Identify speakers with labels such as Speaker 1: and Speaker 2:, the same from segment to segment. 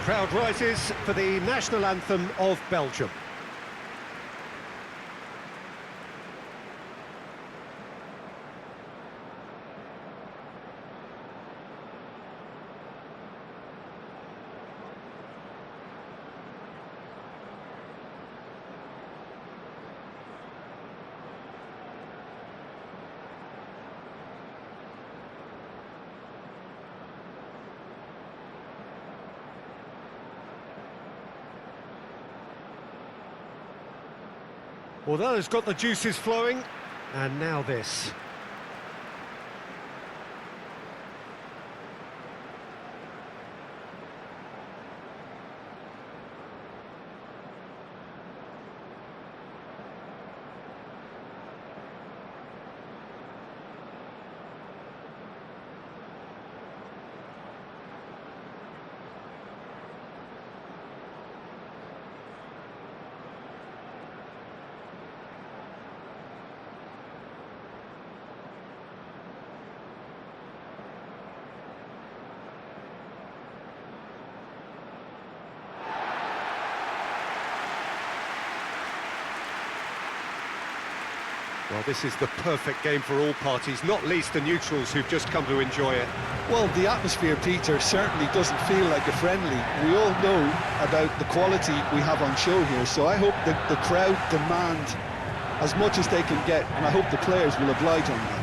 Speaker 1: Crowd rises for the national anthem of Belgium. Well, that has got the juices flowing, and now this. Well, this is the perfect game for all parties, not least the neutrals who've just come to enjoy it.
Speaker 2: Well, the atmosphere, Peter, certainly doesn't feel like a friendly. We all know about the quality we have on show here, so I hope that the crowd demand as much as they can get, and I hope the players will oblige on that.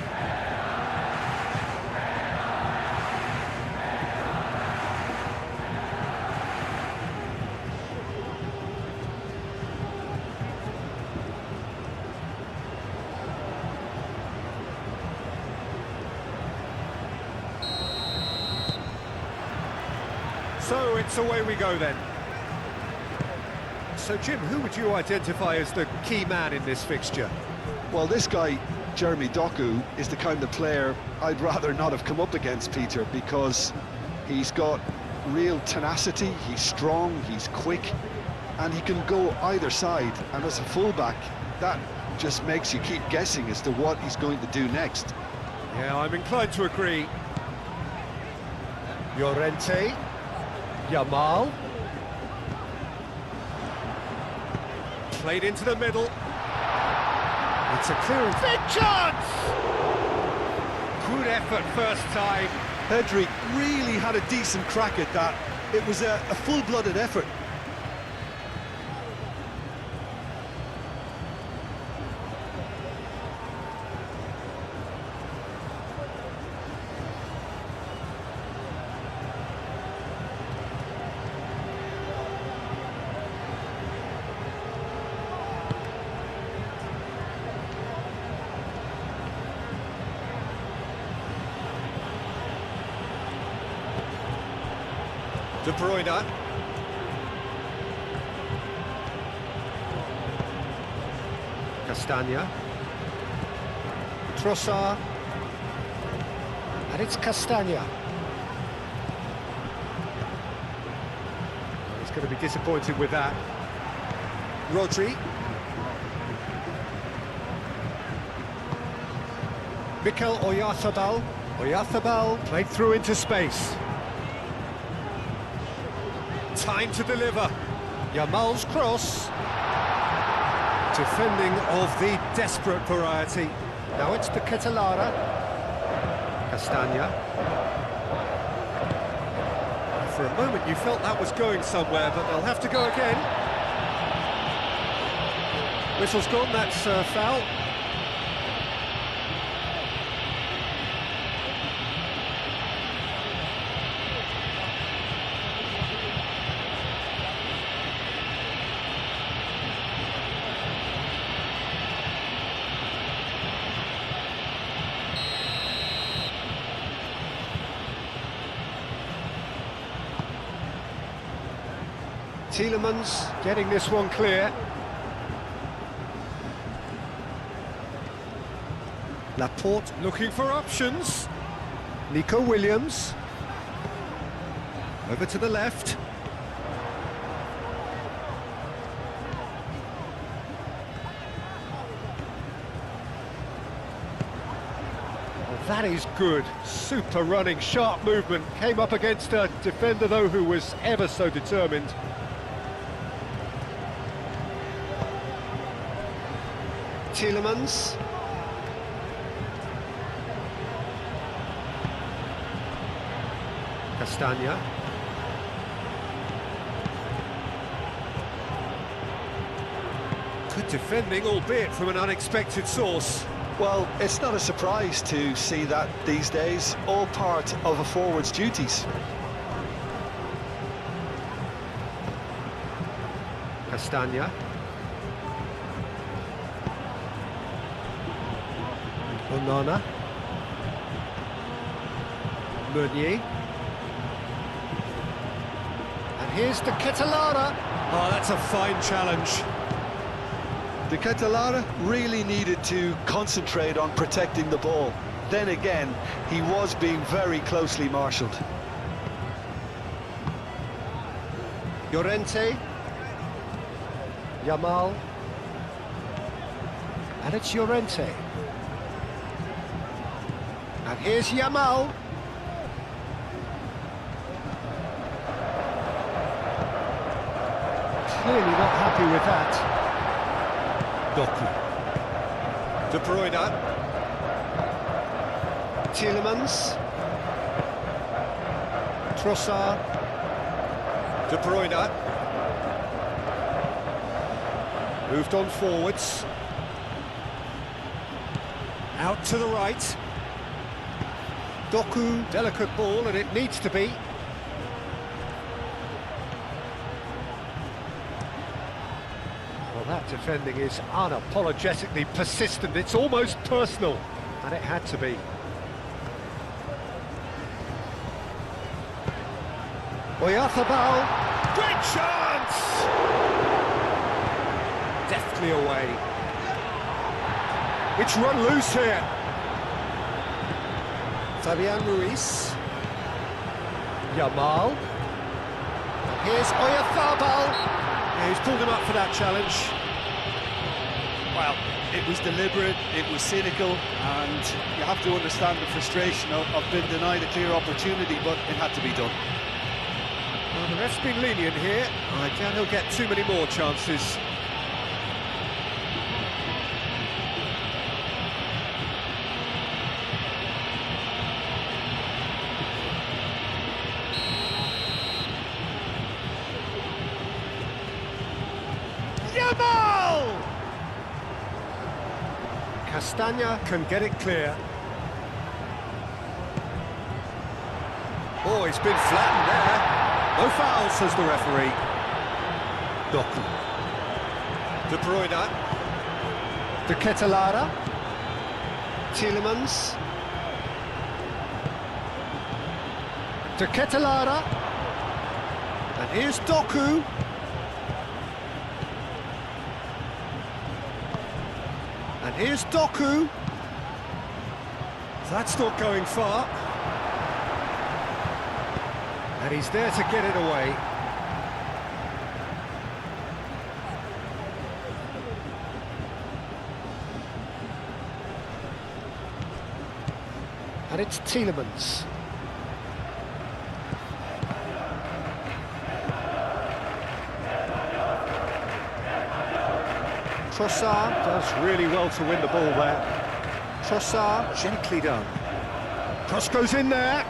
Speaker 1: So it's away we go then. So Jim, who would you identify as the key man in this fixture?
Speaker 2: Well, this guy, Jeremy Doku, is the kind of player I'd rather not have come up against, Peter, because he's got real tenacity, he's strong, he's quick, and he can go either side. And as a fullback, that just makes you keep guessing as to what he's going to do next.
Speaker 1: Yeah, I'm inclined to agree. Llorente. Yamal. Played into the middle. It's a clearance. Big chance! Good effort first time.
Speaker 2: Pedri really had a decent crack at that. It was a full-blooded effort.
Speaker 1: De Bruyne. Castagna. Trossard. And it's Castagna. He's going to be disappointed with that. Rodri. Mikel Oyarzabal. Oyarzabal played through into space. Time to deliver. Yamal's cross. Defending of the desperate variety. Now it's the Catalara. Castagna. For a moment you felt that was going somewhere, but they'll have to go again. Whistle's gone, that's foul. Tielemans getting this one clear. Laporte looking for options. Nico Williams. Over to the left. That is good. Super running, sharp movement. Came up against a defender, though, who was ever so determined. Tielemans. Castagna. Good defending, albeit from an unexpected source.
Speaker 2: Well, it's not a surprise to see that these days, all part of a forward's duties.
Speaker 1: Castagna. Onana. Meunier. And here's the Ketelara. Oh, that's a fine challenge.
Speaker 2: De Ketelara really needed to concentrate on protecting the ball. Then again, he was being very closely marshalled.
Speaker 1: Llorente. Yamal. And it's Llorente. And here's Yamal. Clearly not happy with that. Doku. De Bruyne. Tielemans. Trossard. De Bruyne. Moved on forwards. Out to the right. Doku, delicate ball, and it needs to be. Well, that defending is unapologetically persistent. It's almost personal, and it had to be. Oyarzabal, great chance! Deftly away. It's run loose here. Fabian Ruiz. Yamal. And here's Oyarzabal. Yeah, he's pulled him up for that challenge.
Speaker 2: Well, it was deliberate, it was cynical, and you have to understand the frustration of being denied a clear opportunity, but it had to be done.
Speaker 1: Well, the ref's been lenient here. I doubt he'll get too many more chances. Yamal! Castagna can get it clear. Oh, he's been flattened there. No foul, says the referee. Doku. De Bruyne. De Ketelara. Tielemans. De Ketelara. And here's Doku. And here's Doku. That's not going far. And he's there to get it away. And it's Tielemans. Trossard does really well to win the ball there. Trossard, gently done. Cross goes in there.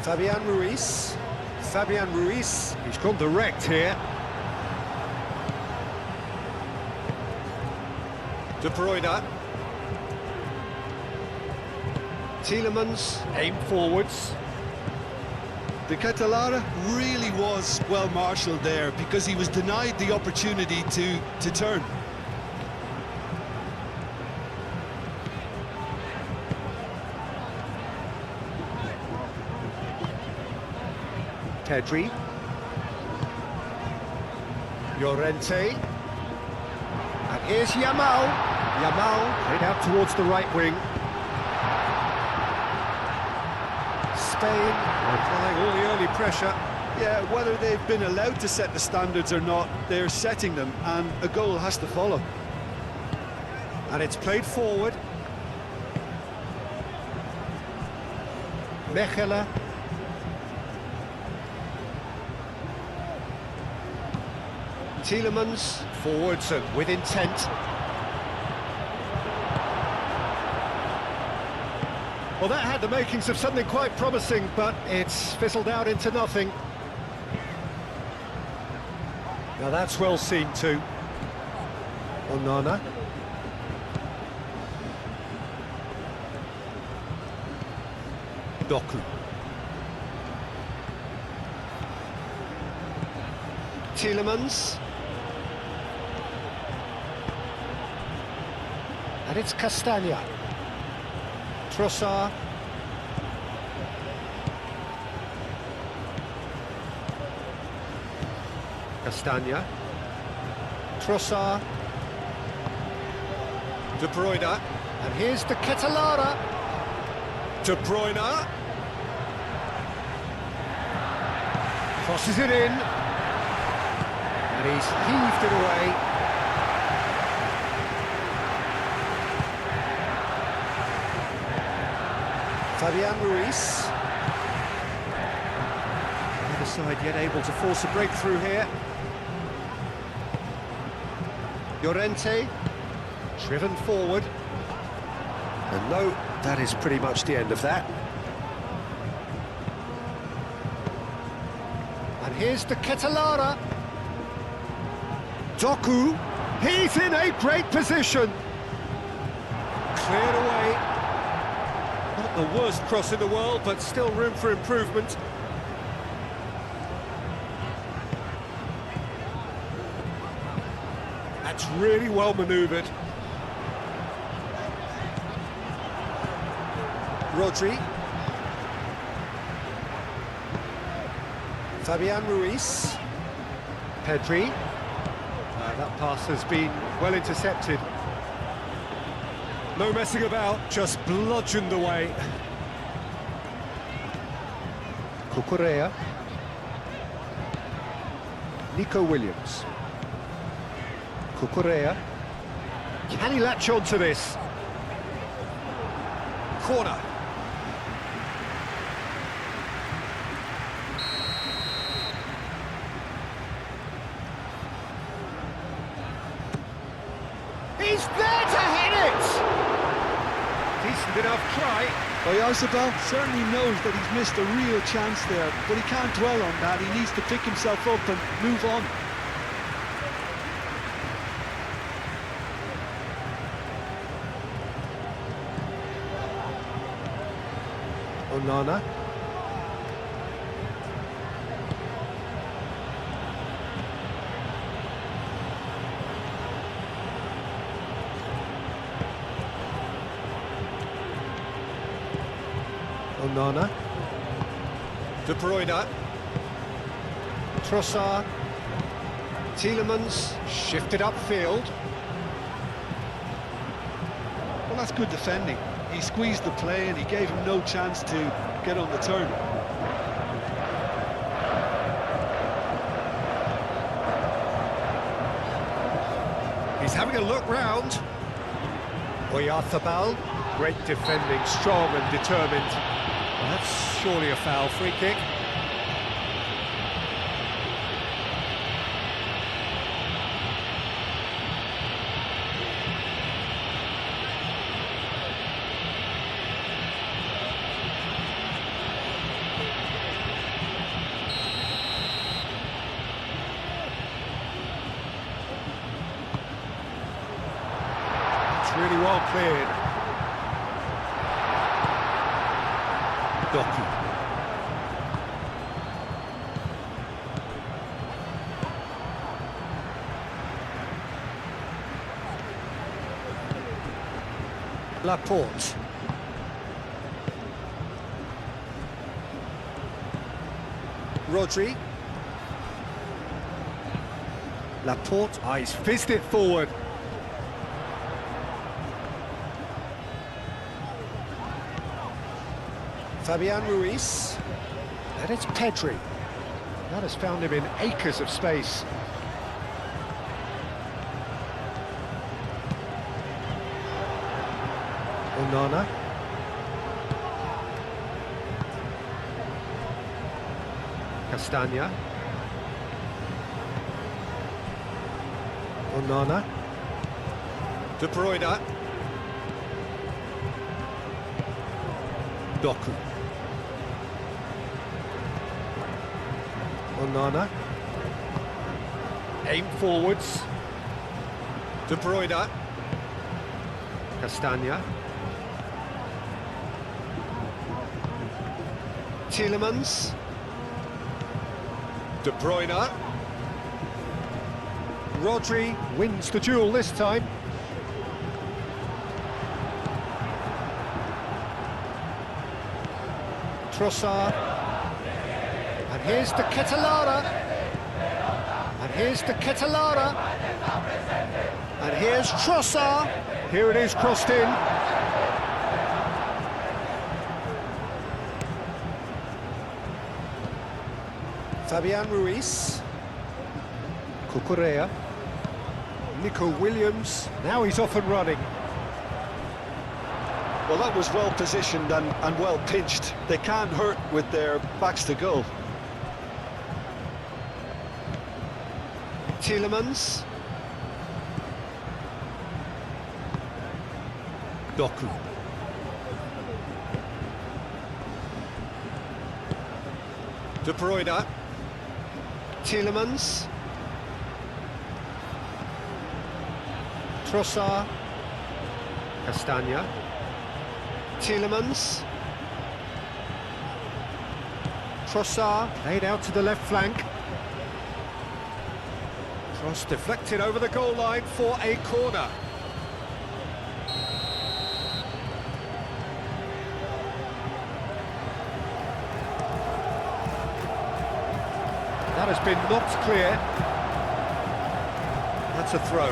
Speaker 1: Fabian Ruiz. Fabian Ruiz, he's gone direct here. De Bruyne. Tielemans, aim forwards.
Speaker 2: De Ketelara really was well marshalled there because he was denied the opportunity to turn.
Speaker 1: Pedri. Llorente. And here's Yamal. Yamal played out towards the right wing. Spain applying all the early pressure.
Speaker 2: Yeah, whether they've been allowed to set the standards or not, they're setting them, and a goal has to follow.
Speaker 1: And it's played forward. Mechelen. Tielemans forwards and with intent. Well, that had the makings of something quite promising, but it's fizzled out into nothing. Now that's well seen too. Onana. Doku. Tielemans. And it's Castagna. Trossard. Castagna. Trossard. De Bruyne. And here's the Ketelara. De Bruyne. Crosses it in. And he's heaved it away. Fabian Ruiz. Neither side yet able to force a breakthrough here. Llorente, driven forward. And no, that is pretty much the end of that. And here's the Ketelara. Doku, he's in a great position. Cleared away. Not the worst cross in the world, but still room for improvement. That's really well manoeuvred. Rodri. Fabian Ruiz. Pedri. That pass has been well intercepted. No messing about, just bludgeoned away. Cucurella. Nico Williams. Cucurella. Can he latch on to this? Corner. He's there to hit it! Decent enough try.
Speaker 2: Oyarzabal certainly knows that he's missed a real chance there, but he can't dwell on that. He needs to pick himself up and move on.
Speaker 1: Onana. Onana. De Bruyne. Trossard. Tielemans shifted upfield.
Speaker 2: Well, that's good defending. He squeezed the play and he gave him no chance to get on the turn.
Speaker 1: He's having a look round. Oyarzabal, great defending, strong and determined. Well, that's surely a foul. Free kick. Really well cleared. Doku. Laporte. Rodri. Laporte. Ah, he's fizzed it forward. Fabian Ruiz. And it's Pedri. That has found him in acres of space. Onana. Castagna. Onana. De Bruyne. Doku. Onana. Aim forwards. De Bruyne. Castagna. Tielemans. De Bruyne. Rodri wins the duel this time. Trossard. And here's the Ketelara. And here's the Ketelara. And here's Trossard. Here it is, crossed in. Fabian Ruiz. Cucurella. Nico Williams. Now he's off and running.
Speaker 2: Well, that was well positioned and well pinched. They can't hurt with their backs to goal.
Speaker 1: Tielemans. Doku. De Bruyne. Tielemans. Trossard. Castagna. Tielemans. Trossard played out to the left flank. Cross deflected over the goal line for a corner. That has been knocked clear. That's a throw.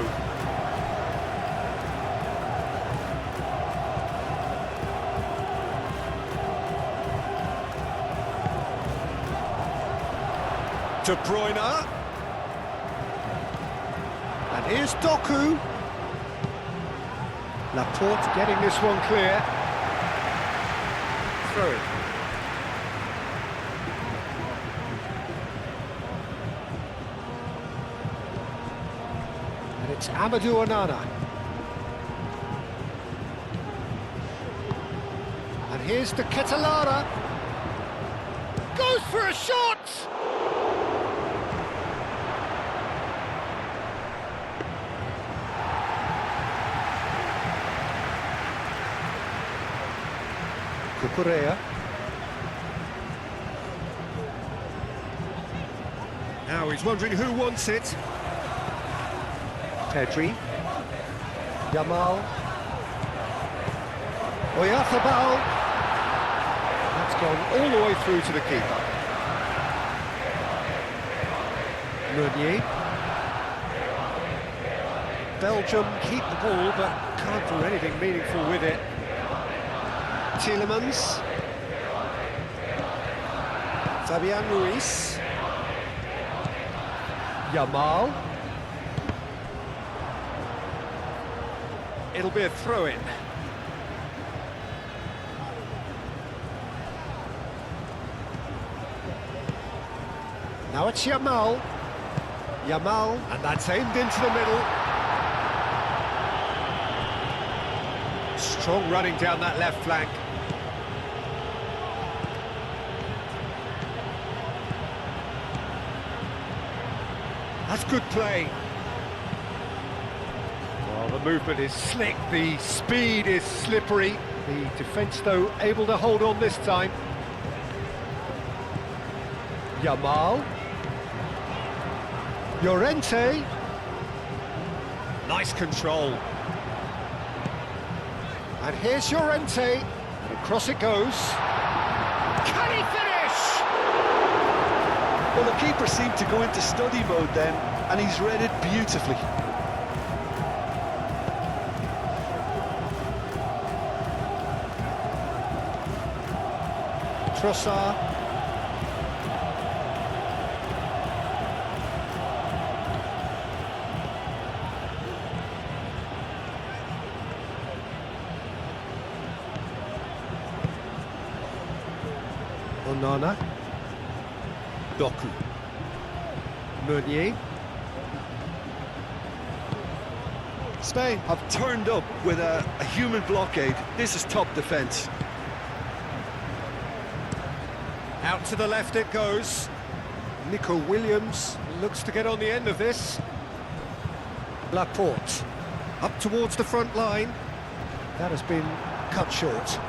Speaker 1: De Bruyne. And here's Doku. Laporte getting this one clear. Throw it. And it's Amadou Onana. And here's the Ketelara. Goes for a shot! Cucurella. Now he's wondering who wants it. Pedri. Yamal. Oyarzabal. That's gone all the way through to the keeper. Meunier. Belgium keep the ball but can't do anything meaningful with it. Tielemans. Fabian Ruiz. Yamal. It'll be a throw-in. Now it's Yamal. Yamal, and that's aimed into the middle. Strong running down that left flank. That's good play. Well, the movement is slick, the speed is slippery. The defence, though, able to hold on this time. Yamal. Llorente. Nice control. And here's Llorente. And across it goes. Can he finish?
Speaker 2: Well, the keeper seemed to go into study mode then, and he's read it beautifully.
Speaker 1: Trossard. Onana. Doku. Meunier.
Speaker 2: Spain have turned up with a human blockade. This is top defence.
Speaker 1: Out to the left it goes. Nico Williams looks to get on the end of this. Laporte. Up towards the front line. That has been cut short.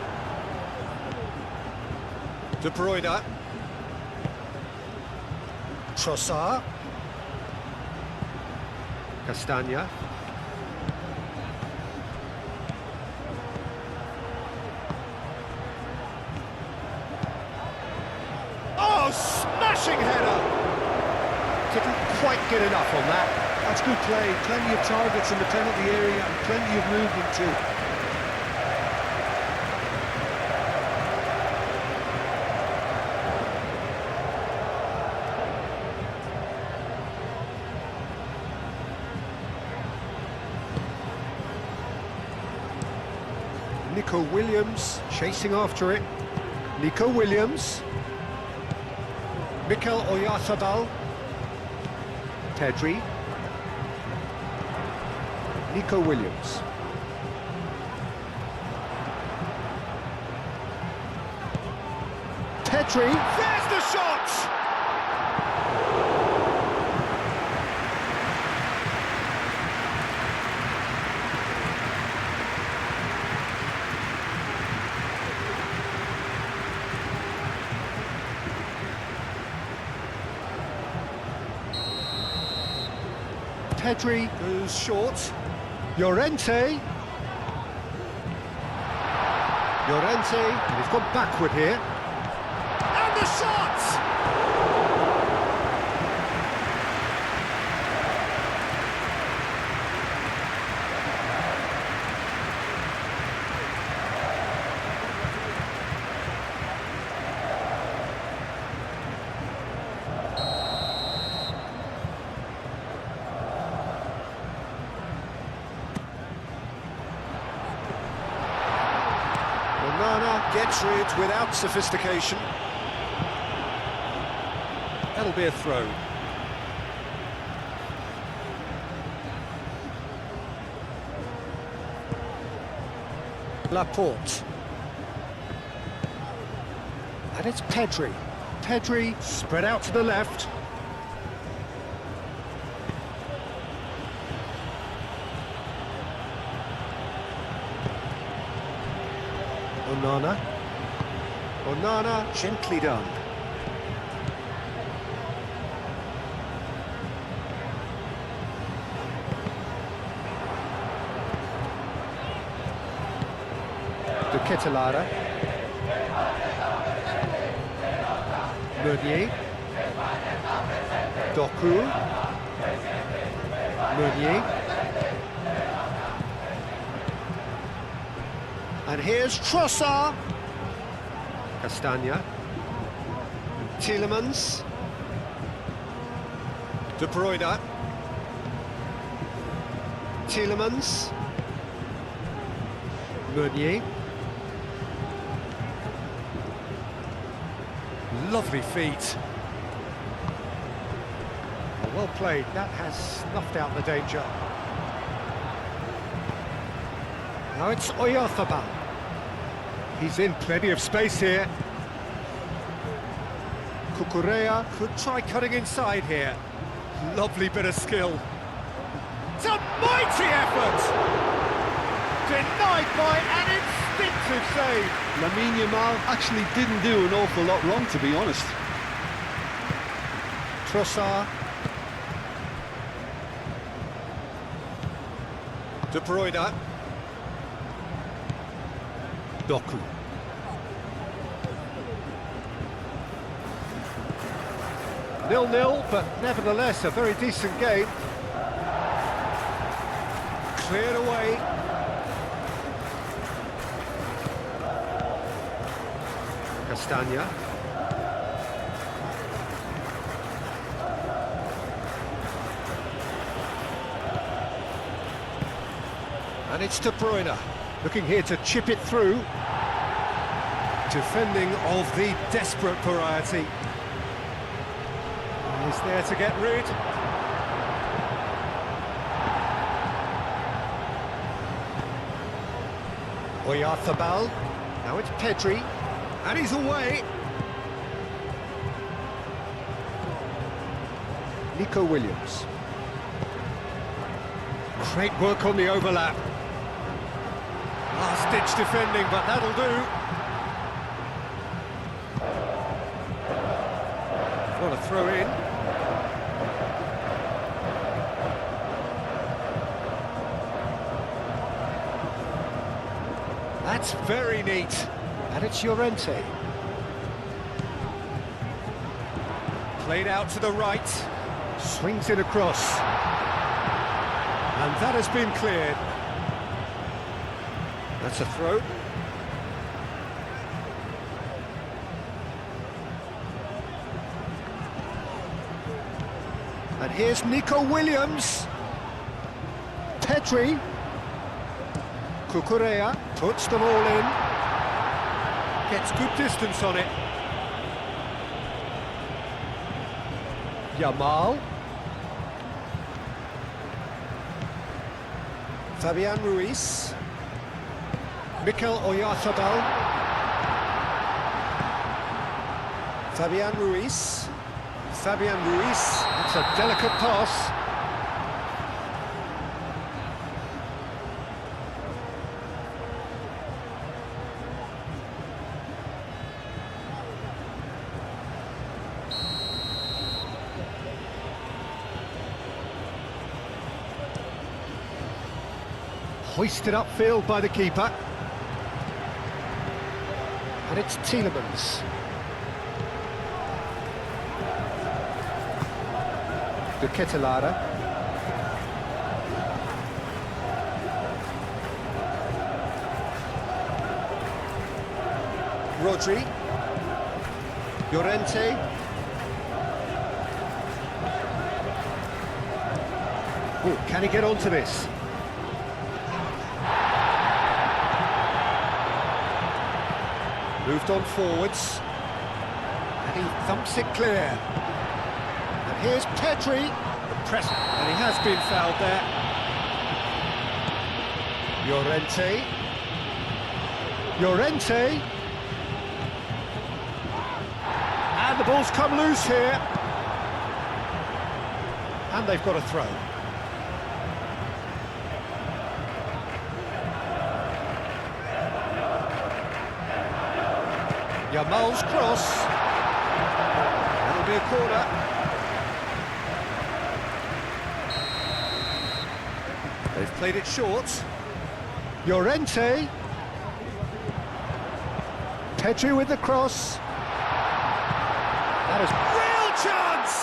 Speaker 1: De Bruyne. Trossard. Castagna. Oh, smashing header! Didn't quite get enough on that.
Speaker 2: That's good play. Plenty of targets in the penalty area and plenty of movement too.
Speaker 1: Nico Williams chasing after it. Nico Williams. Mikel Oyarzabal. Pedri. Nico Williams. Pedri. There's the shot! Pedri goes short. Llorente. And he's gone backward here. And the shot! Onana gets rid without sophistication. That'll be a throw. Laporte. And it's Pedri. Pedri spread out to the left. Onana, gently done. De Ketelaere. Meunier. Doku. Meunier. And here's Trossard. Castagna. Tielemans. De Bruyne. Tielemans. Meunier. Lovely feet. Well played. That has snuffed out the danger. Now it's Oyarzabal. He's in plenty of space here. Cucurella could try cutting inside here. Lovely bit of skill. It's a mighty effort! Denied by an instinctive save.
Speaker 2: Lamine Yamal actually didn't do an awful lot wrong, to be honest.
Speaker 1: Trossard. De Bruyne. Doku. Nil-nil, but nevertheless a very decent game. Cleared away. Castagna. And it's De Bruyne, looking here to chip it through. Defending of the desperate variety. He's there to get rid. Oyarzabal, now it's Pedri, and he's away. Nico Williams. Great work on the overlap. Last-ditch defending, but that'll do. What a throw in. That's very neat. And it's Llorente. Played out to the right. Swings it across. And that has been cleared. That's a throw. And here's Nico Williams. Pedri. Cucurella puts them all in. Gets good distance on it. Yamal. Fabian Ruiz. Mikel Oyarzabal. Fabian Ruiz. Fabian Ruiz. It's a delicate pass. Hoisted upfield by the keeper. And it's Tielemans. De Ketelaere. Rodri. Llorente. Oh, can he get onto this? Moved on forwards, and he thumps it clear. And here's Pedri, the press, and he has been fouled there. Llorente, and the ball's come loose here, and they've got a throw. Yamal's cross. That'll be a corner. They've played it short. Llorente. Pedri with the cross. That is real chance!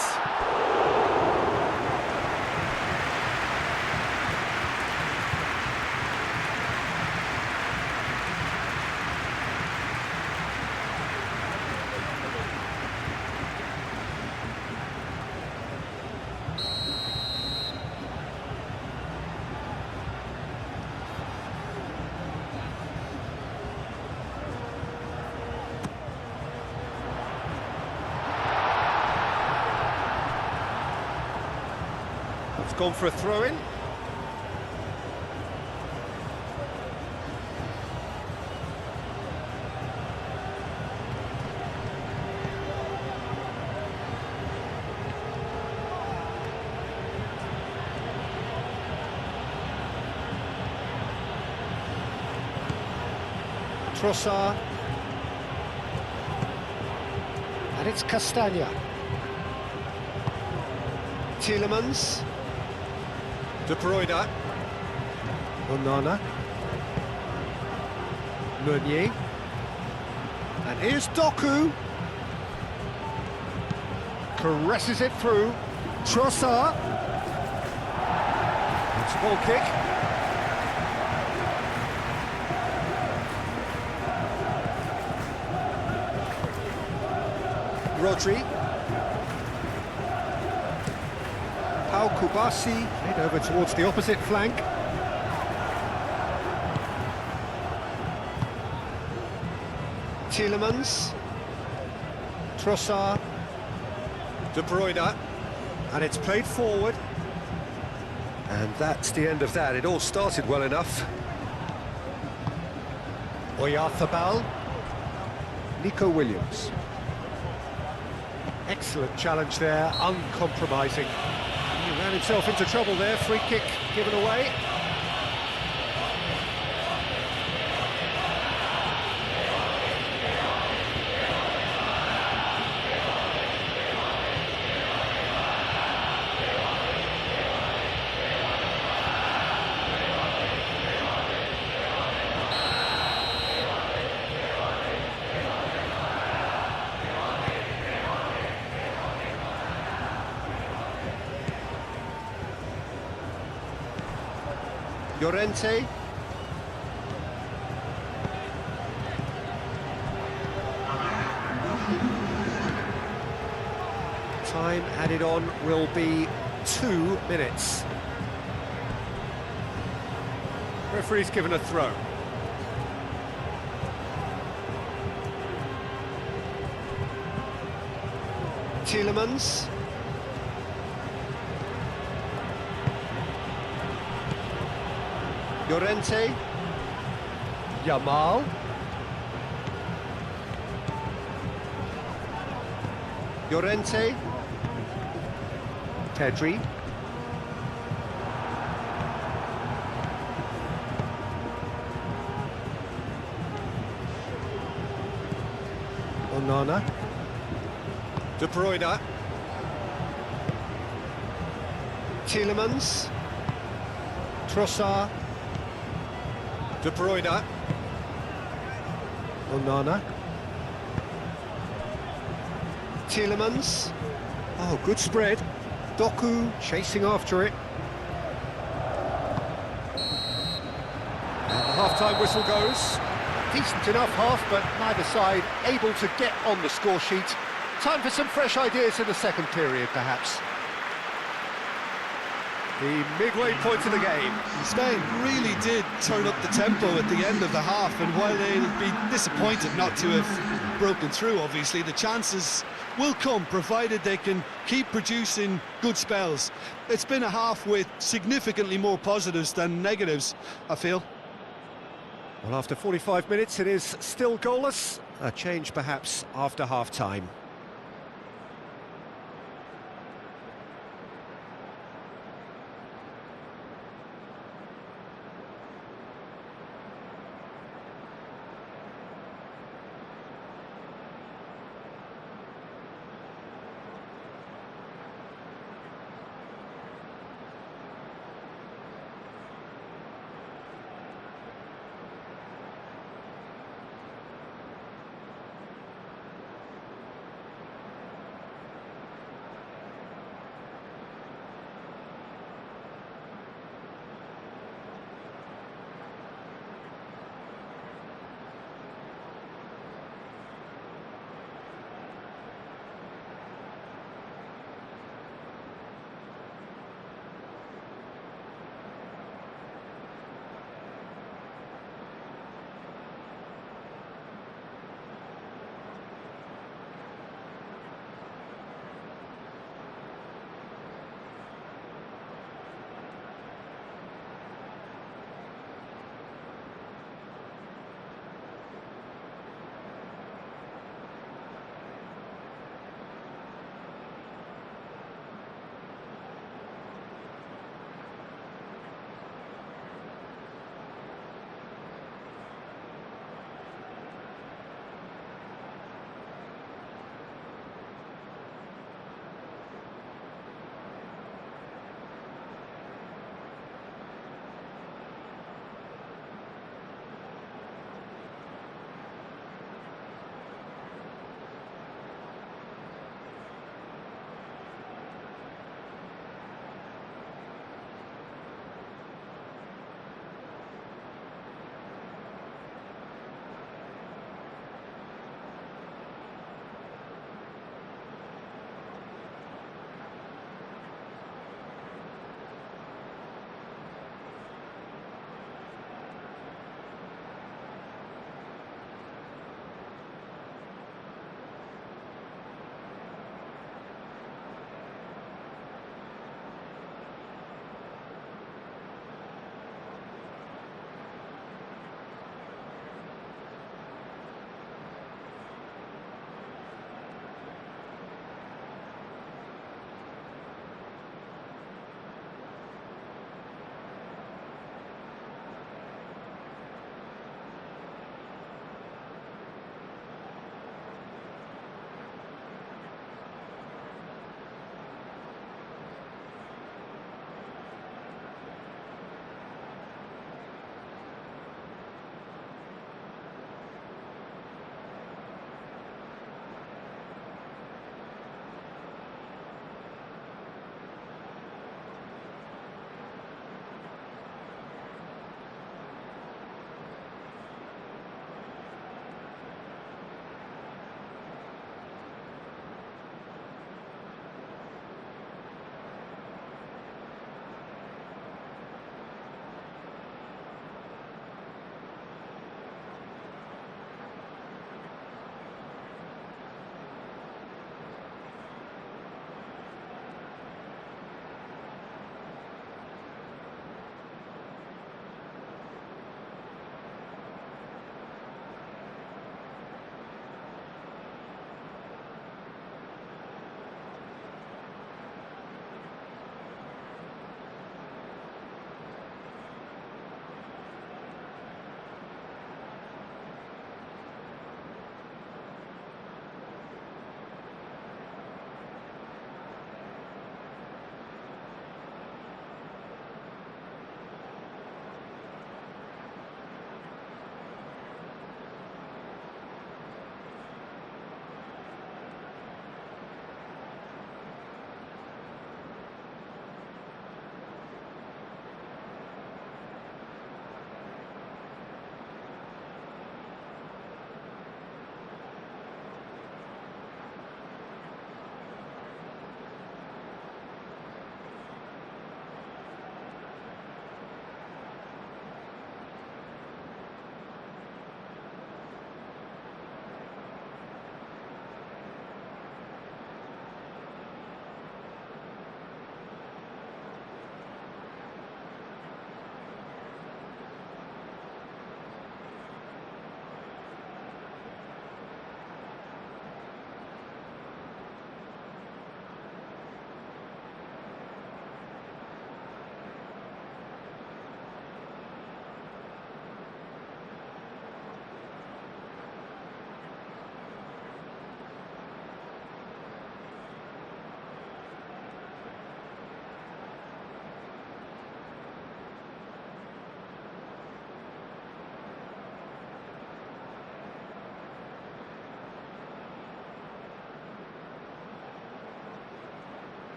Speaker 1: It's gone for a throw-in. Trossard. And it's Castagna. Tielemans. De Bruyne. Onana. Meunier. And here's Doku. Caresses it through. Trossard. It's a ball kick. Rodri. Pau Kubasi, head over towards the opposite flank. Tielemans. Trossard. De Bruyne. And it's played forward. And that's the end of that. It all started well enough. Oyarzabal. Nico Williams. Excellent challenge there, uncompromising. He ran himself into trouble there, free kick given away. Llorente. Time added on will be 2 minutes. Referee's given a throw. Tielemans. Llorente. Yamal. Llorente. Pedri. Onana. De Bruyne. Tielemans. Trossard. De Bruyne. Onana. Tielemans. Oh, good spread. Doku chasing after it. Now the half-time whistle goes. Decent enough half, but neither side able to get on the score sheet. Time for some fresh ideas in the second period, perhaps. The midway point of the game.
Speaker 2: Spain really did turn up the tempo at the end of the half, and while they'll be disappointed not to have broken through, obviously, the chances will come, provided they can keep producing good spells. It's been a half with significantly more positives than negatives, I feel.
Speaker 1: Well, after 45 minutes, it is still goalless. A change, perhaps, after half-time.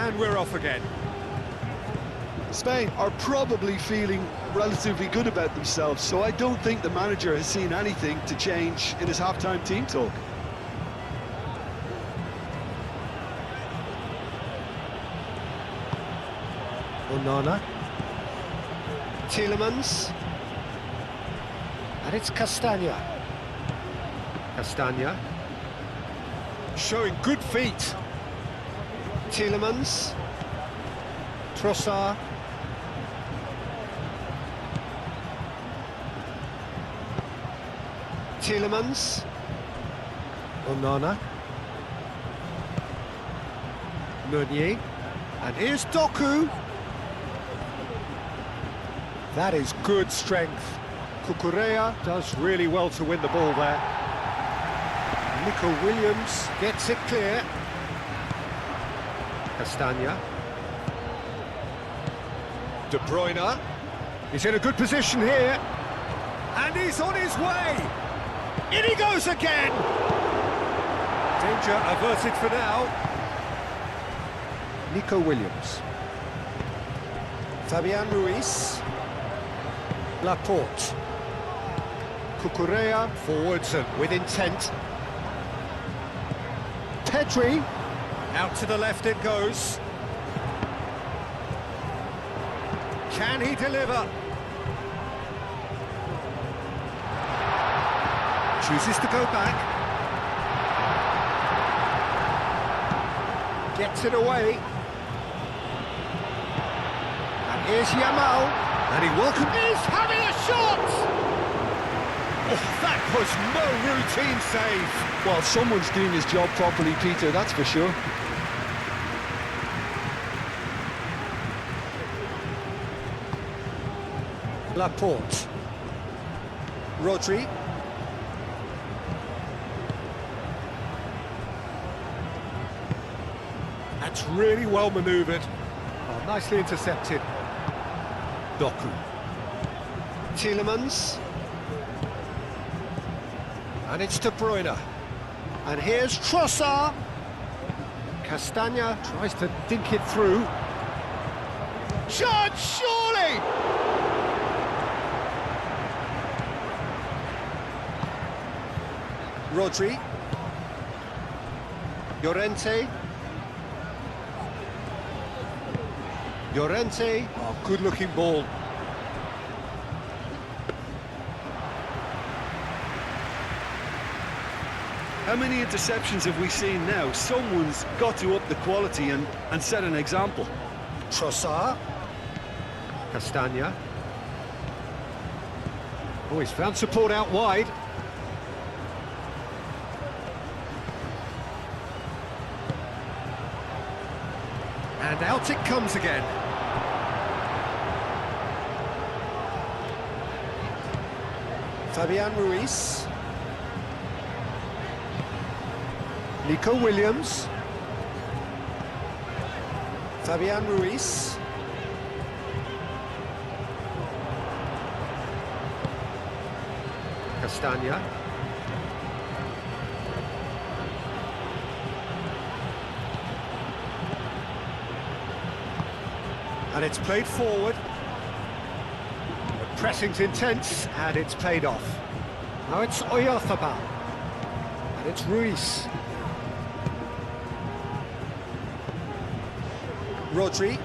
Speaker 1: And we're off again.
Speaker 2: Spain are probably feeling relatively good about themselves, so I don't think the manager has seen anything to change in his half-time team talk.
Speaker 1: Onana. Tielemans. And it's Castagna. Castagna. Showing good feet. Tielemans. Trossard. Tielemans. Onana. Meunier. And here's Doku. That is good strength. Cucurella does really well to win the ball there. Nico Williams gets it clear. Castagna. De Bruyne. He's in a good position here. And he's on his way. In he goes again. Danger averted for now. Nico Williams. Fabian Ruiz. Laporte. Cucurella forwards and with intent. Pedri. Out to the left it goes. Can he deliver? Chooses to go back. Gets it away. And here's Yamal. And he welcomes... He's having a shot! Oh, that was no routine save.
Speaker 2: Well, someone's doing his job properly, Peter, that's for sure.
Speaker 1: Laporte. Rodri. That's really well manoeuvred. Oh, nicely intercepted. Doku. Tielemans. And it's De Bruyne. And here's Trossard. Castagna tries to dink it through. Shot, surely! Rodri. Llorente. Llorente. Oh, good-looking ball.
Speaker 2: How many interceptions have we seen now? Someone's got to up the quality and set an example.
Speaker 1: Trossard. Castagna. Oh, he's found support out wide. And out it comes again. Fabian Ruiz. Nico Williams. Fabian Ruiz. Castagna. And it's played forward. The pressing's intense, and it's played off. Now it's Oyarzabal. And it's Ruiz. Rodri.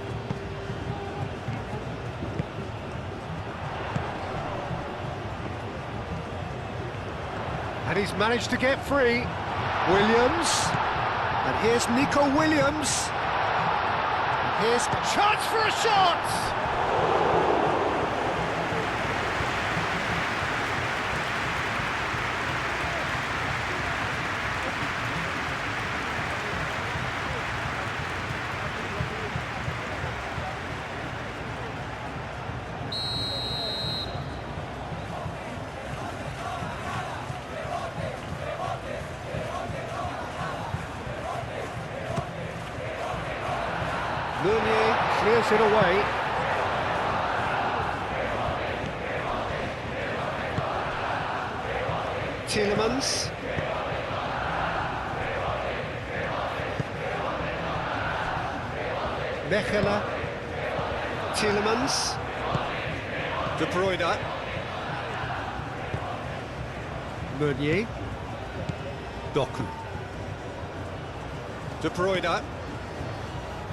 Speaker 1: And he's managed to get free. Williams. And here's Nico Williams. And here's a chance for a shot! Meunier clears it away. Tielemans. Mechelen, Tielemans, De Bruyne, Meunier, Doku, De Bruyne,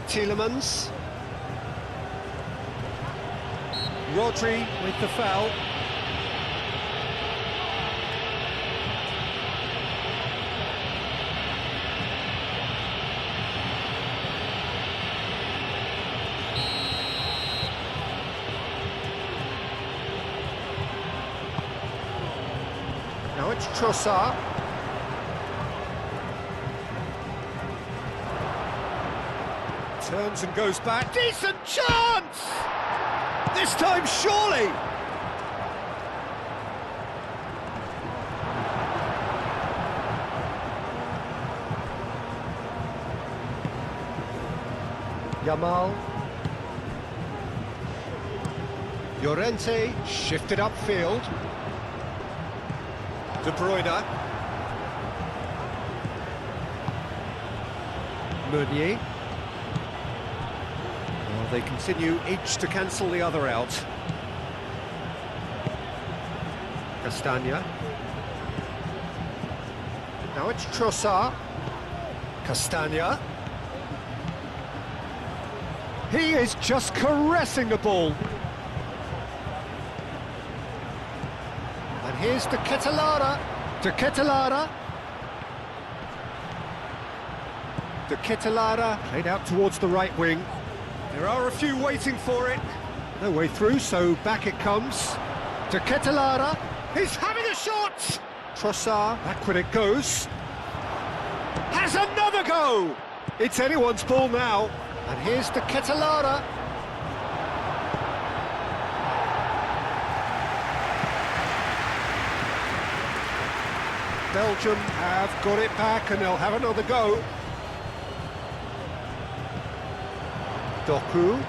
Speaker 1: Tielemans, Rodri with the foul. Now it's Trossard. Turns and goes back. Decent chance! This time, surely! Yamal. Llorente shifted upfield. De Bruyne. Meunier. Well, they continue each to cancel the other out. Castagna. Now it's Trossard. Castagna. He is just caressing the ball. And here's De Ketelaere. De Ketelaere. De Ketelaere played out towards the right wing. There are a few waiting for it. No way through, so back it comes. De Ketelaere. He's having a shot! Trossard, back when it goes. Has another go! It's anyone's ball now. And here's De Ketelaere. Belgium have got it back and they'll have another go. Doku.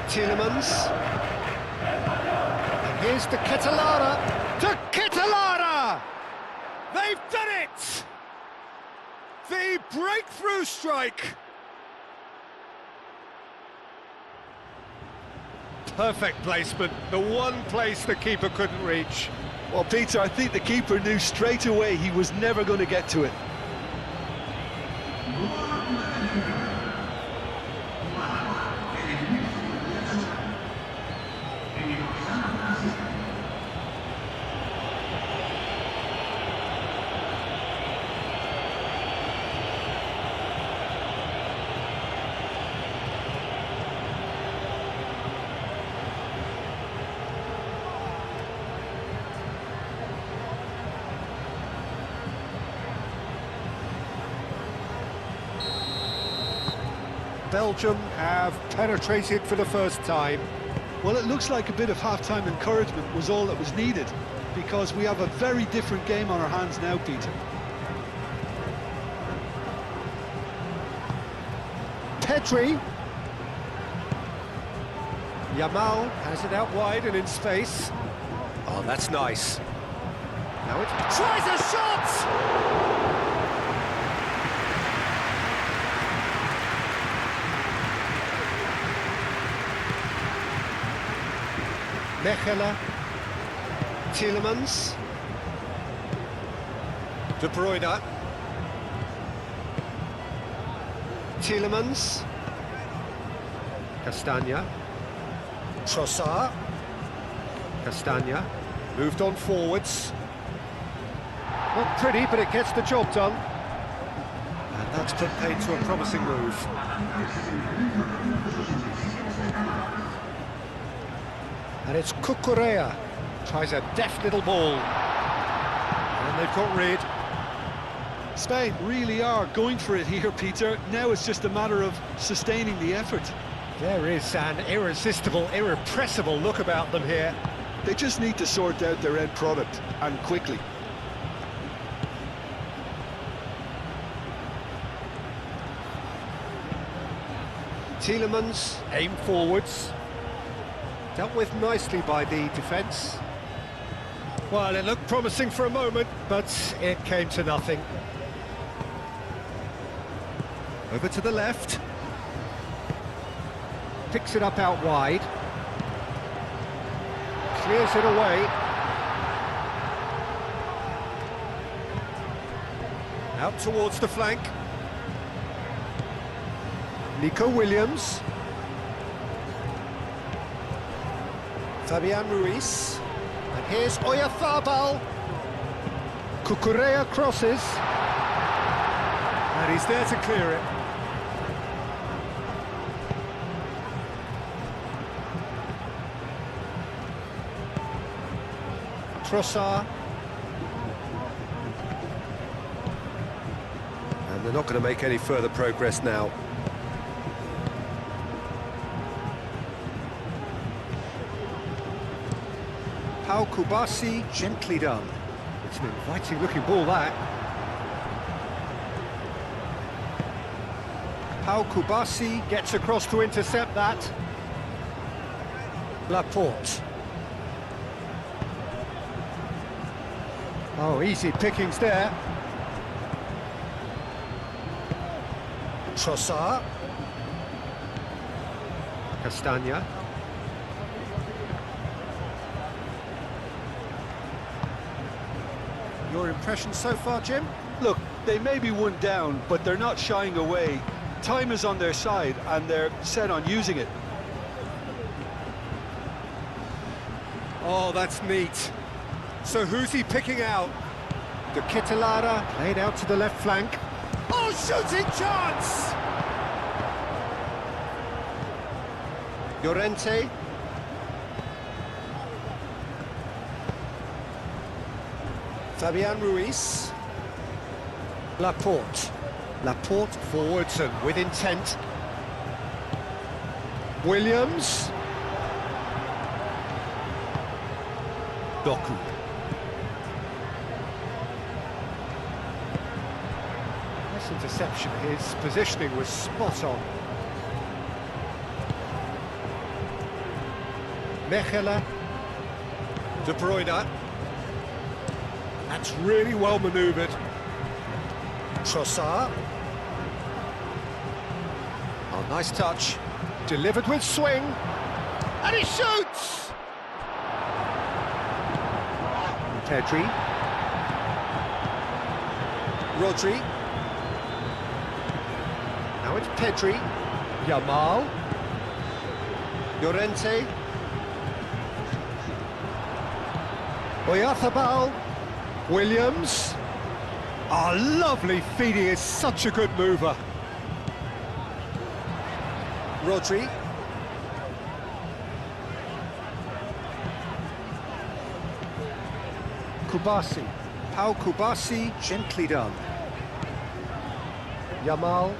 Speaker 1: Tielemans. And here's De Ketelaere. De Ketelaere! They've done it! The breakthrough strike! Perfect placement, the one place the keeper couldn't reach.
Speaker 2: Well, Peter, I think the keeper knew straight away he was never going to get to it.
Speaker 1: Belgium have penetrated for the first time.
Speaker 2: Well, it looks like a bit of half-time encouragement was all that was needed, because we have a very different game on our hands now, Peter.
Speaker 1: Pedri. Yamal has it out wide and in space. Oh, that's nice. Now it tries a shot! Mechelen, Tielemans, De Bruyne, Tielemans, Castagna, Trossard, Castagna, moved on forwards. Not pretty, but it gets the job done. And that's put paid to a promising move. And it's Cucurella, tries a deft little ball. And they've got rid.
Speaker 2: Spain really are going for it here, Peter. Now it's just a matter of sustaining the effort.
Speaker 1: There is an irresistible, irrepressible look about them here.
Speaker 2: They just need to sort out their end product, and quickly.
Speaker 1: Tielemans, aim forwards. Dealt with nicely by the defence. Well, it looked promising for a moment, but it came to nothing. Over to the left. Picks it up out wide. Clears it away. Out towards the flank. Nico Williams. Fabian Ruiz. And here's Oyarzabal. Cucurella crosses. And he's there to clear it. Trossard. And they're not going to make any further progress now. Pau Kubasi, gently done. It's an inviting looking ball, that. Pau Kubasi gets across to intercept that. Laporte. Oh, easy pickings there. Trossard. Castagna. Your impression so far, Jim?
Speaker 2: Look, they may be one down, but they're not shying away. Time is on their side, and they're set on using it.
Speaker 1: Oh, that's neat. So who's he picking out? De Ketelaere played out to the left flank. Oh, shooting chance! Llorente. Fabian Ruiz. Laporte. Laporte forwards and with intent. Williams. Doku. Nice interception. His positioning was spot on. Mechelen. De Bruyne. That's really well manoeuvred. Trossard. Oh, nice touch. Delivered with swing. And he shoots! Pedri. Rodri. Now it's Pedri. Yamal. Llorente. Oyarzabal. Williams. Oh, lovely feeding, is such a good mover. Rodri. Kubasi. Pau Kubasi, gently done. Yamal.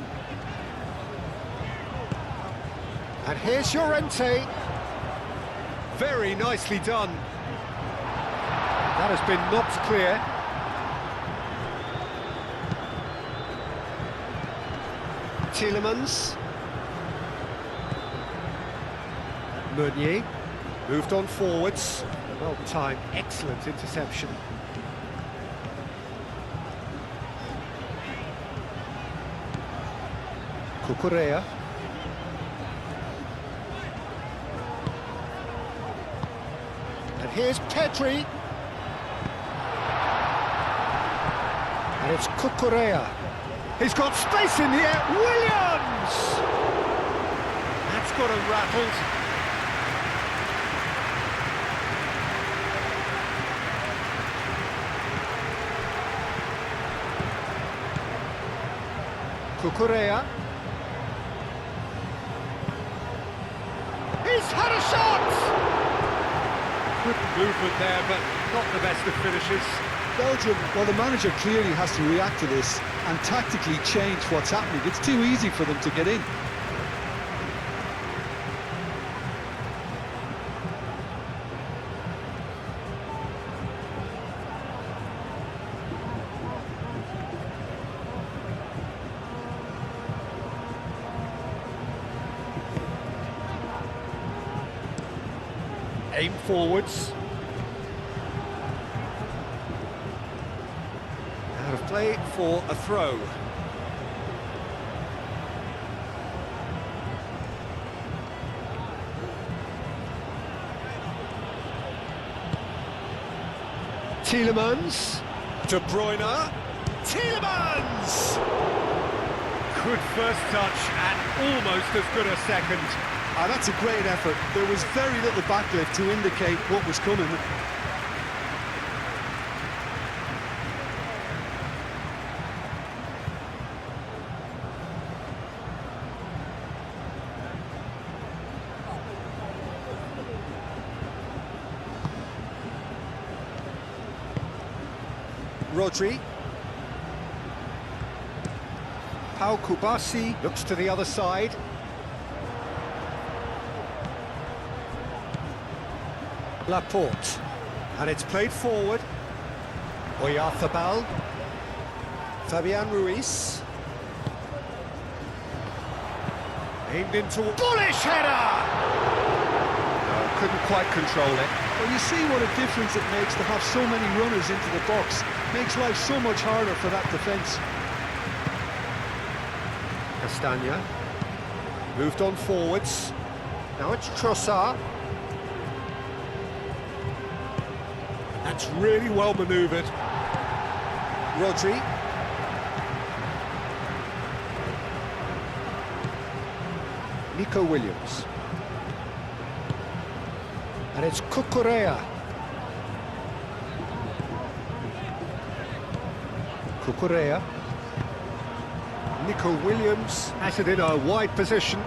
Speaker 1: And here's Llorente. Very nicely done. That has been knocked clear. Tielemans. Meunier moved on forwards. Well timed, excellent interception. Cucurella. And here's Pedri. And it's Cucurella. He's got space in the air. Williams! That's got him rattled. Cucurella. He's had a shot! Good movement there, but not the best of finishes.
Speaker 2: Belgium, well, the manager clearly has to react to this and tactically change what's happening. It's too easy for them to get in.
Speaker 1: Aim forwards. Play for a throw. Tielemans. De Bruyne. Tielemans!
Speaker 3: Good first touch and almost as good a second.
Speaker 2: That's a great effort. There was very little backlift to indicate what was coming.
Speaker 1: Rodri. Pau Kubasi looks to the other side. Laporte. And it's played forward. Oyarzabal. Fabian Ruiz. Aimed into a bullish header! No, couldn't quite control it.
Speaker 2: Well, you see what a difference it makes to have so many runners into the box. Makes life so much harder for that defence.
Speaker 1: Castagna. Moved on forwards. Now it's Trossard. That's really well manoeuvred. Rodri. Nico Williams. And it's Cucurella. Cucurella. Nico Williams has it in a wide position.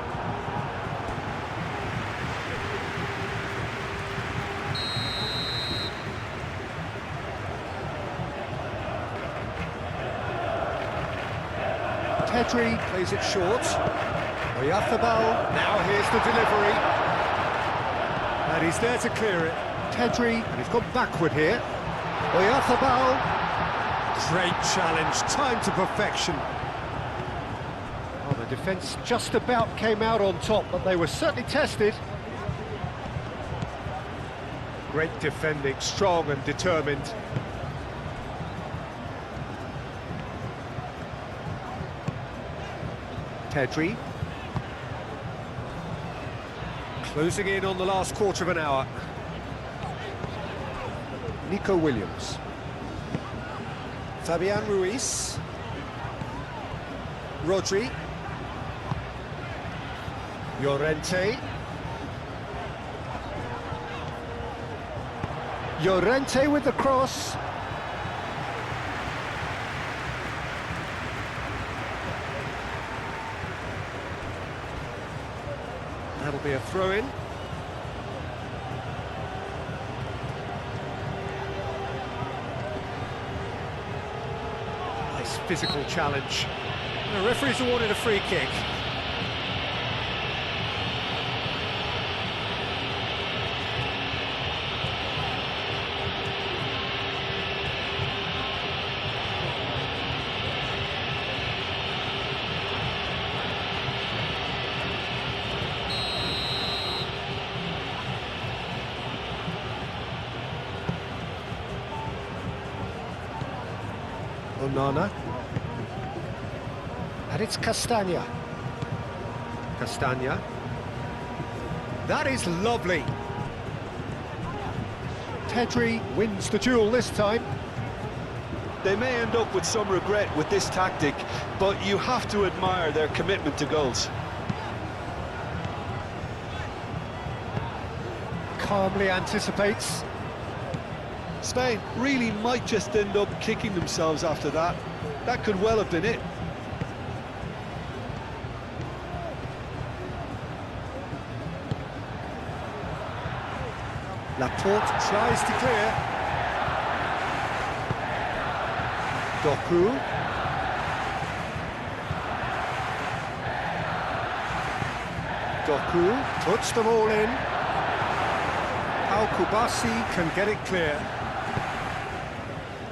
Speaker 1: Pedri plays it short. Oyarzabal, now here's the delivery. And he's there to clear it. Pedri, and he's gone backward here. Oyarzabal. Great challenge, time to perfection. Oh, the defence just about came out on top, but they were certainly tested. Great defending, strong and determined. Pedri. Closing in on the last quarter of an hour. Nico Williams. Fabian Ruiz. Rodri. Llorente. Llorente with the cross. That'll be a throw-in. Nice physical challenge. The referee's awarded a free kick. Onana. And it's Castagna. Castagna. That is lovely. Pedri wins the duel this time.
Speaker 2: They may end up with some regret with this tactic, but you have to admire their commitment to goals.
Speaker 1: Calmly anticipates.
Speaker 2: Spain really might just end up kicking themselves after that. That could well have been it.
Speaker 1: Laporte tries to clear. Doku. Doku puts them all in. Pau Kubasi can get it clear.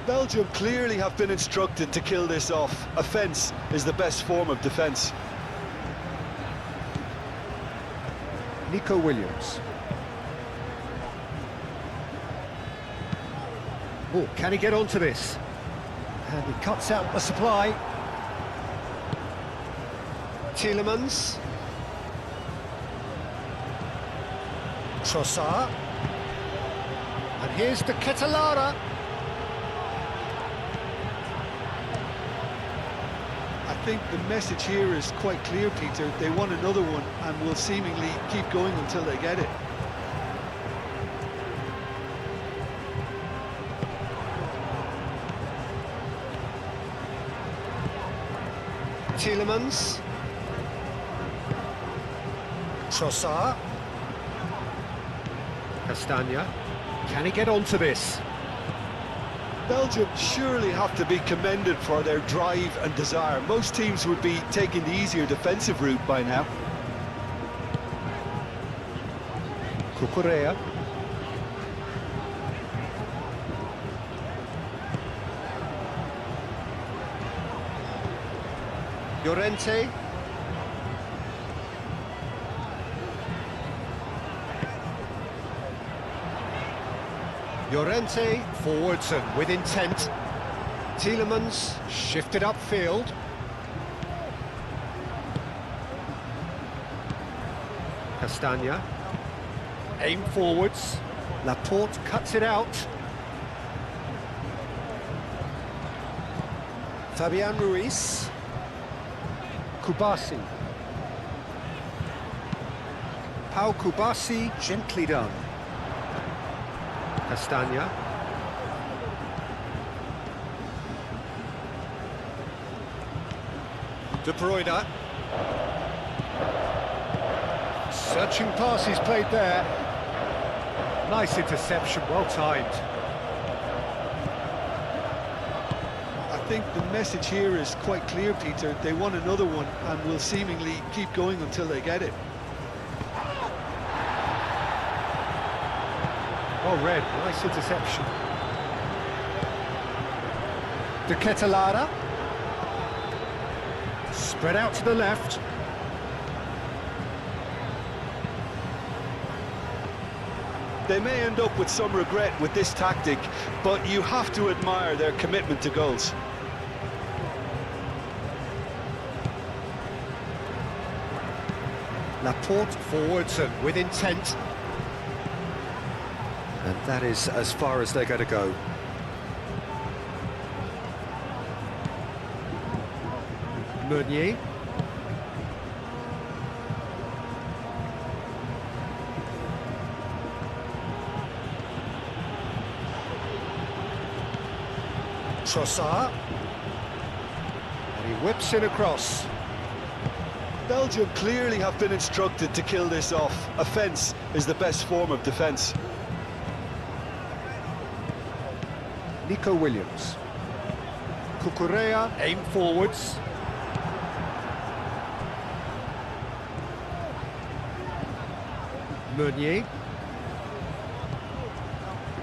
Speaker 2: Belgium clearly have been instructed to kill this off. Offence is the best form of defence.
Speaker 1: Nico Williams. Oh, can he get onto this? And he cuts out the supply. Tielemans. Trossard. And here's the Ketelara.
Speaker 2: I think the message here is quite clear, Peter. They want another one and will seemingly keep going until they get it.
Speaker 1: Tielemans. Trossard. Castagna. Can he get onto this?
Speaker 2: Belgium surely have to be commended for their drive and desire. Most teams would be taking the easier defensive route by now.
Speaker 1: Cucurella. Llorente. Llorente forwards and with intent. Tielemans shifted upfield. Castagna. Aim forwards. Laporte cuts it out. Fabian Ruiz. Kubasi. Pau Kubasi, gently done. Castagna. De Bruyne. Searching passes played there. Nice interception, well timed.
Speaker 2: I think the message here is quite clear, Peter. They want another one and will seemingly keep going until they get it.
Speaker 1: Well read, nice interception. De Ketelara. Spread out to the left.
Speaker 2: They may end up with some regret with this tactic, but you have to admire their commitment to goals.
Speaker 1: Laporte forwards and with intent. And that is as far as they're going to go. Meunier. Trossard. And he whips in across.
Speaker 2: Belgium clearly have been instructed to kill this off. Offence is the best form of defence.
Speaker 1: Nico Williams. Cucurella, aim forwards. Meunier.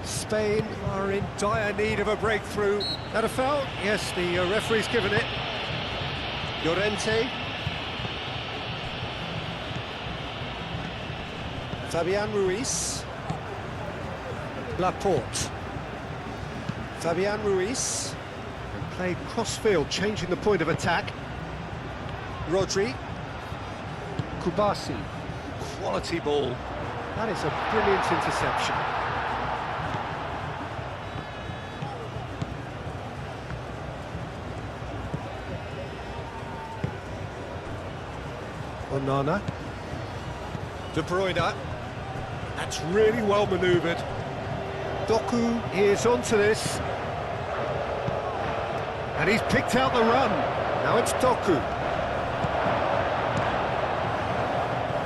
Speaker 1: Spain are in dire need of a breakthrough. That a foul? Yes, the referee's given it. Llorente. Fabian Ruiz. Laporte. Fabian Ruiz. And played cross-field, changing the point of attack. Rodri. Kubasi. Quality ball. That is a brilliant interception. Onana. De Bruyne. That's really well manoeuvred. Doku is onto this. And he's picked out the run. Now it's Doku.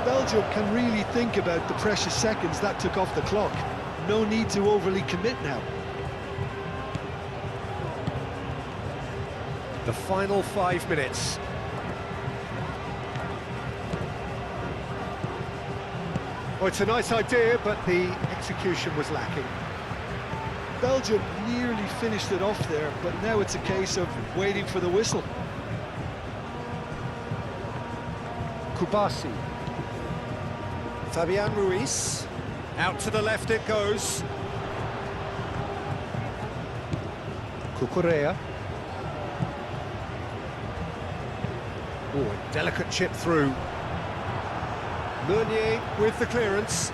Speaker 2: Belgium can really think about the precious seconds that took off the clock. No need to overly commit now.
Speaker 1: The final 5 minutes. Well, it's a nice idea, but the execution was lacking.
Speaker 2: Belgium nearly finished it off there, but now it's a case of waiting for the whistle.
Speaker 1: Kubasi. Fabian Ruiz. Out to the left it goes. Cucurella. Oh, a delicate chip through. Meunier with the clearance.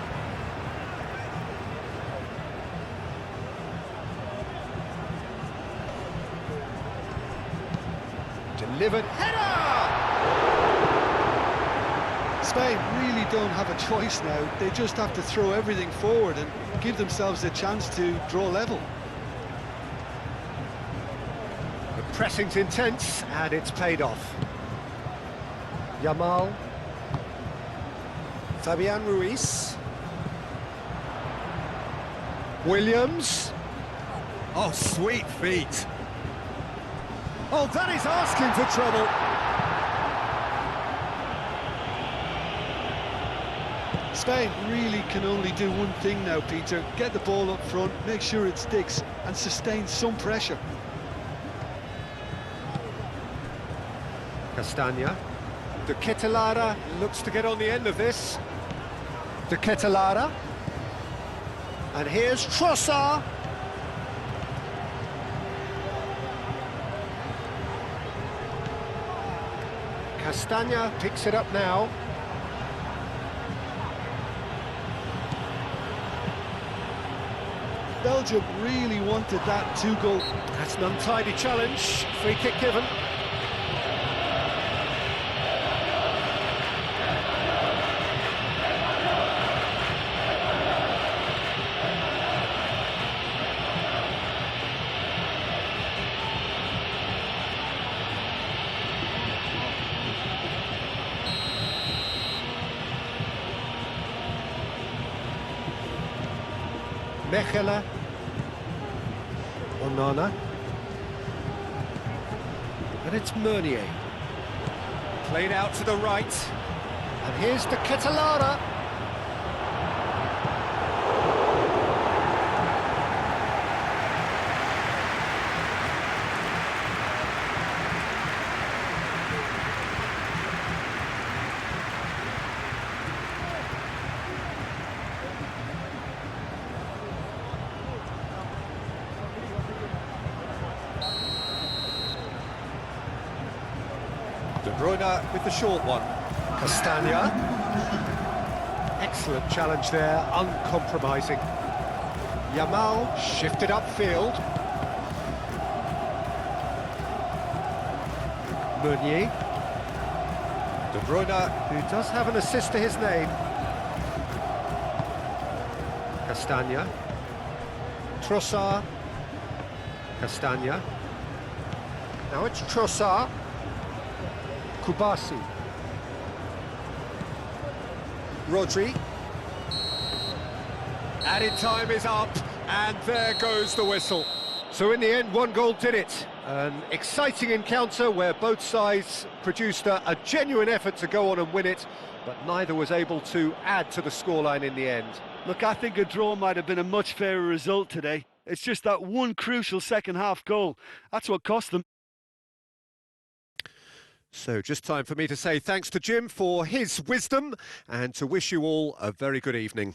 Speaker 1: Delivered header!
Speaker 2: Spain really don't have a choice now. They just have to throw everything forward and give themselves a chance to draw level.
Speaker 1: The pressing's intense, and it's paid off. Yamal. Fabian Ruiz. Williams. Oh, sweet feet. Oh, that is asking for trouble.
Speaker 2: Spain really can only do one thing now, Peter. Get the ball up front, make sure it sticks, and sustain some pressure.
Speaker 1: Castagna. De Ketelaere looks to get on the end of this. De Ketelaere. And here's Trossard. Castagna picks it up now.
Speaker 2: Belgium really wanted that 2-goal.
Speaker 1: That's an untidy challenge. Free kick given. Mechelen, Onana, and it's Meunier. Played out to the right, and here's the Ketelaere. De Bruyne with the short one. Castagna. Excellent challenge there, uncompromising. Yamal shifted upfield. Meunier. De Bruyne, who does have an assist to his name. Castagna. Trossard. Castagna. Now it's Trossard. Kubasi. Rodri. Added time is up, and there goes the whistle. So in the end, one goal did it. An exciting encounter where both sides produced a genuine effort to go on and win it, but neither was able to add to the scoreline in the end.
Speaker 4: Look, I think a draw might have been a much fairer result today. It's just that one crucial second-half goal. That's what cost them.
Speaker 1: So just time for me to say thanks to Jim for his wisdom and to wish you all a very good evening.